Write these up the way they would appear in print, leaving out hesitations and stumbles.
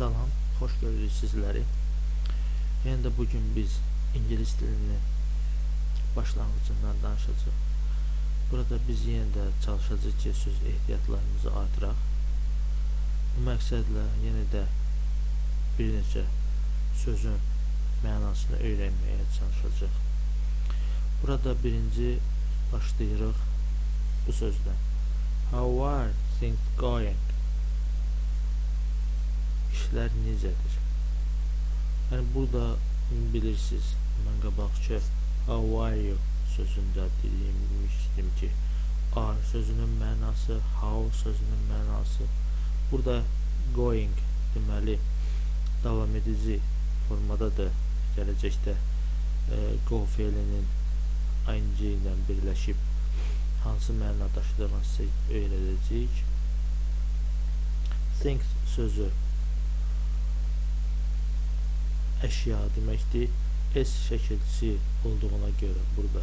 Salam, xoş görürük sizləri. Yəni də bugün biz ingilis dilinin başlanğıcından danışacağıq. Burada biz yenə də çalışacağıq ki, söz ehtiyatlarımızı artıraq. Bu məqsədlə yenə də bir neçə sözün mənasını öyrənməyə çalışacağıq. Burada birinci başlayırıq bu sözdən. How are things going? İşlər necədir? Yəni burada bilirsiniz, mən qabaqçı how are you sözündə demişdim ki, are sözünün mənası, how sözünün mənası. Burada going deməli davam edici formadadır. Gələcəkdə go fe'linin ing ilə birləşib hansı məna daşıdığını sizə öyrədəcəyik. Think sözü əşya deməkdir. S şəkilçisi olduğuna görə burada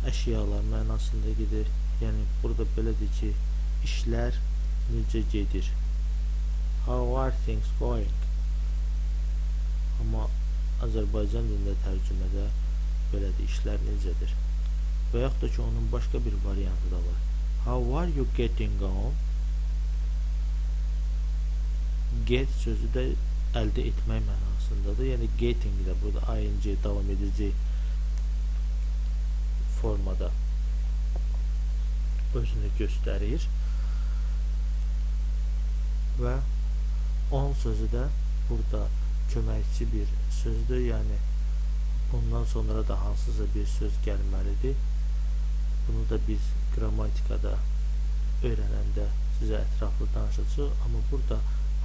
əşyalar mənasında gedir. Yəni burada belədir ki, işlər necə gedir? How are things going? Amma Azərbaycan dilində tərcümədə belədir, işlər necədir? Və yaxud da ki, onun başqa bir variantı da var. How are you getting on? Get sözü də əldə etmək mənasındadır. Yəni getting də burada ing davam edici formada özünü göstərir. Və on sözü də burada köməkçi bir sözdür. Yəni bundan sonra da hansısa bir söz gəlməlidir. Bunu da biz qrammatikada öyrənəndə sizə ətraflı danışacağıq. Amma burada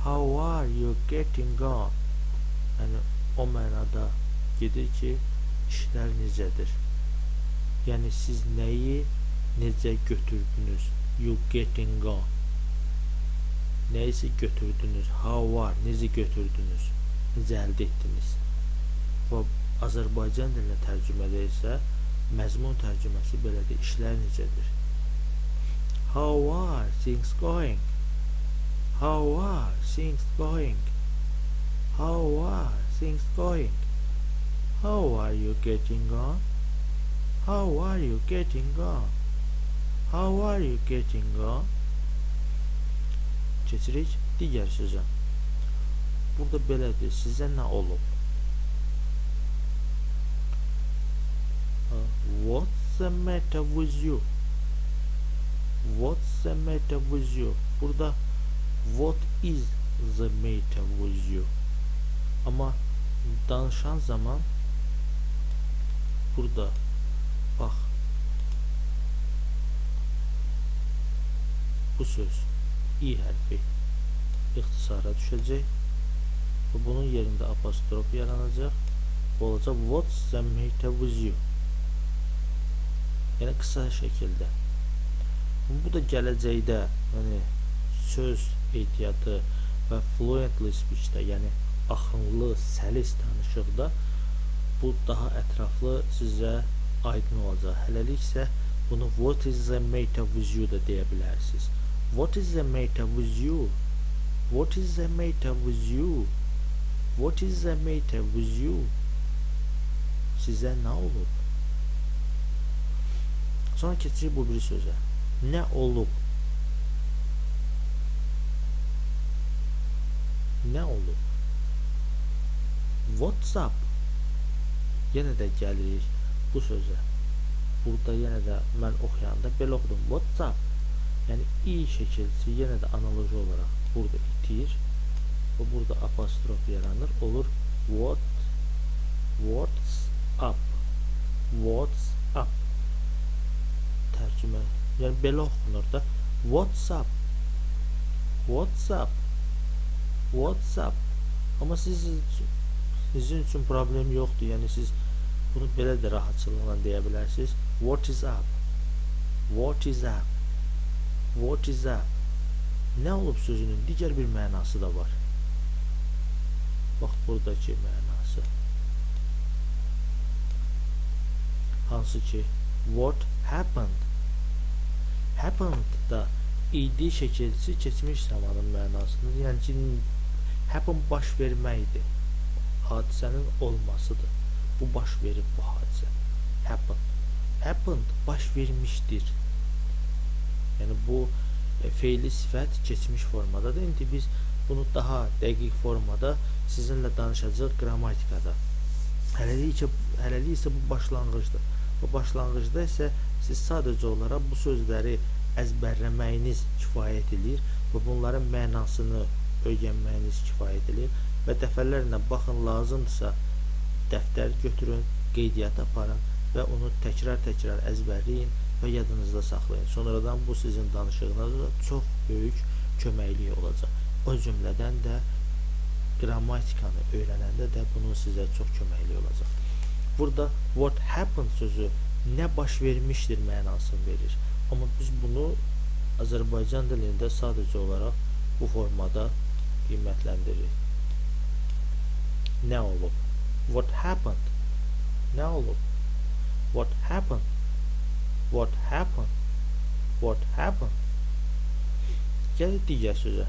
how are you getting on? Yəni o mənada gedir ki, işlər necədir? Yəni siz nəyi necə götürdünüz? You getting on. Nəyisə götürdünüz? How are? Necə götürdünüz? Necə əldə etdiniz? Və Azərbaycan dilinə tərcümədə isə məzmun tərcüməsi belədir. İşlər necədir? How are things going? How are things going? How are things going? How are you getting on? How are you getting on? How are you getting on? Keçirik digər sözə. Burada belədir. Sizə nə olub? What's the matter with you? What's the matter with you? Burada what is the matter with you? Amma danışan zaman burada bax bu söz i hərfi ixtisara düşəcək və bunun yerində apostrof yaranacaq və olacaq what's the matter with you? Yəni qısa şəkildə. Bu da gələcəkdə, yəni söz ehtiyatı və fluently speech-də, yəni axınlı, səlis danışıqda bu daha ətraflı sizə aydın olacaq. Hələlik isə bunu what is the matter with you da deyə bilərsiniz. What is the matter with you? What is the matter with you? What is the matter with you? Sizə nə olub? Sonra keçirik bu bir sözə. Nə olub? Nə olub? What's up? Yenə də gəlirik bu sözə. Burada yenə də mən oxuyanda belə oxudum. What's up? Yəni i şəkilçisi yenə də analoji olaraq burada itir və burada apostrof yaranır. Olur what's up? What's up? Tərcümə. Yəni belə oxunur da. What's up? What's up? What's up? Amma sizin üçün problem yoxdur. Yəni siz bunu belə də rahatçılıqla deyə bilərsiniz. What is up? What is up? What is up? Nə olub sözünün digər bir mənası da var. Bax buradakı mənası. Hansı ki what happened? Happened da id şəkilçisi keçmiş zamanın mənasıdır. Yəni ki Happen baş verməkdir. Hadisənin olmasıdır. Bu baş verib bu hadisə. Happen. Happened baş vermişdir. Yəni bu feili sifət keçmiş formadadır. İndi biz bunu daha dəqiq formada sizinlə danışacağıq qrammatikada. Hələlik isə bu başlanğıcdır. Bu başlanğıcda isə siz sadəcə olaraq bu sözləri əzbərləməyiniz kifayət edir və bunların mənasını öyrənməyiniz kifayət edir və dəfələrlə baxın, lazımdırsa dəftər götürün, qeydiyyat aparın və onu təkrar-təkrar əzbərləyin və yadınızda saxlayın. Sonradan bu sizin danışığınızda çox böyük köməkliyi olacaq. O cümlədən də qrammatikanı öyrənəndə də bunun sizə çox köməkli olacaq. Burada what happened sözü nə baş vermişdir mənasını verir. Amma biz bunu Azərbaycan dilində sadəcə olaraq bu formada qiymətləndiririk. Nə olub? What happened? Nə olub? What happened? What happened? What happened? Gəlir digər sözə.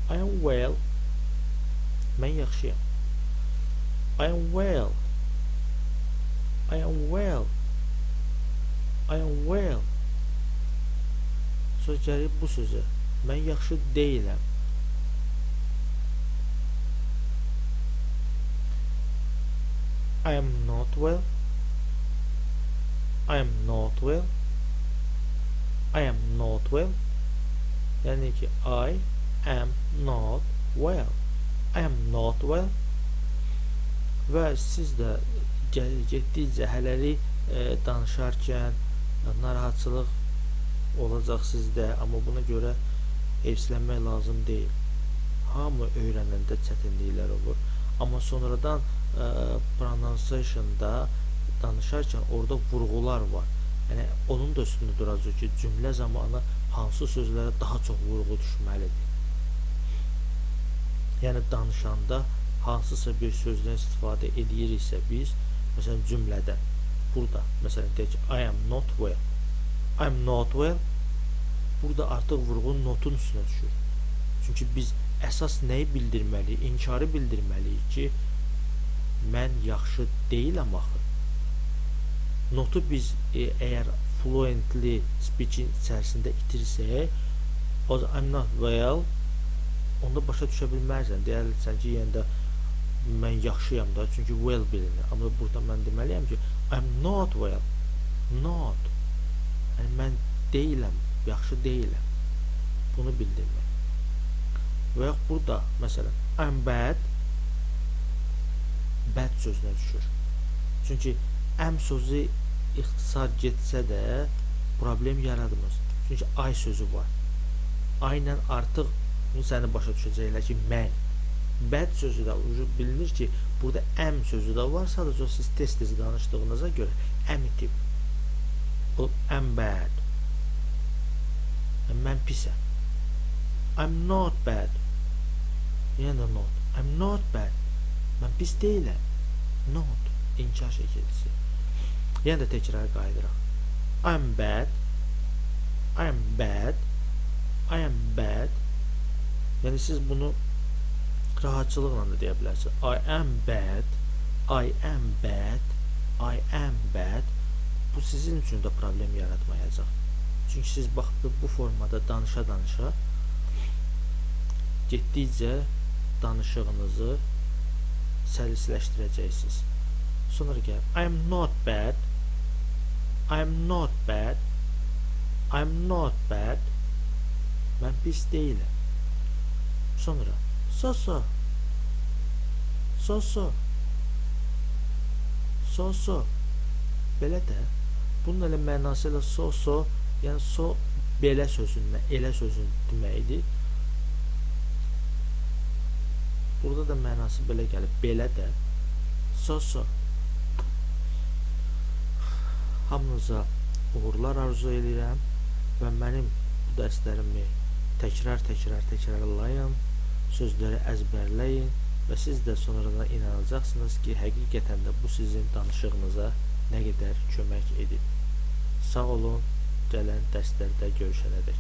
I am well. Mən yaxşıyam. I am well. I am well. I am well. Söz gəlir bu sözə. Mən yaxşı deyiləm. I am not well. I am not well. I am not well. Yəni ki, I am not well. I am not well. Və siz də getdikcə hələlik danışarkən narahatçılıq olacaq sizdə, amma buna görə heyfsilənmək lazım deyil. Hamı öyrənəndə çətinliklər olur. Amma sonradan pronunciation'da danışarkən orada vurğular var. Yəni onun da üstündə duracaq ki, cümlə zamanı hansı sözlərə daha çox vurğu düşməlidir. Yəni danışanda hansısa bir sözdən istifadə ediriksə biz, məsələn cümlədə, burada, məsələn deyək ki, I am not well. I am not well. Burada artıq vurğu notun üstünə düşür. Çünki biz əsas nəyi bildirməliyik? İnkarı bildirməliyik ki, mən yaxşı deyiləm axı. Notu biz əgər fluently speaking içərisində itirsək, o zaman I'm not well, onda başa düşə bilmərsən. Deyərsən ki, yəni də mən yaxşıyam da, çünki well bilinir. Amma burada mən deməliyəm ki, I'm not well. Not. Yəni mən deyiləm, yaxşı deyiləm. Bunu bildirmək. Və yox burada, məsələn, I'm bad. Bad sözünə düşür. Çünki am sözü ixtisar getsə də problem yaradmır. Çünki I sözü var. I ilə artıq səni başa düşəcəklər ki, mən. Bad sözü də bilinir ki, burada am sözü də var. Sadəcə siz tez-tez danışdığınıza görə am itib. I'm bad. Mən pisəm. I'm not bad. Yəni not. I'm not bad. Mən pis deyiləm. Not. İnkar şəkilçisi. Yəni də təkrar qayıdıraq. I'm bad. I am bad. I am bad. Yəni siz bunu rahatçılıqla da deyə bilərsiniz. I am bad. I am bad. I am bad. Bu sizin üçün də problem yaratmayacaq. Çünki siz baxıb bu formada danışa-danışa getdikcə danışığınızı səlisləşdirəcəksiniz. Sonra gəl. I am not bad. I am not bad. I am not bad. Mən pis deyiləm. Sonra so-so. So-so. So-so. Belə də. Bunun elə mənası ilə so-so, yəni so belə sözündən, elə sözün deməkdir. Burada da mənası belə gəlir. Belə də. So-so. Hamınıza uğurlar arzu edirəm və mənim bu dərslərimi təkrarlayın, sözləri əzbərləyin və siz də sonradan inanacaqsınız ki, həqiqətən də bu sizin danışığınıza nə qədər kömək edib. Sağ olun, gələn dərslərdə görüşənədək.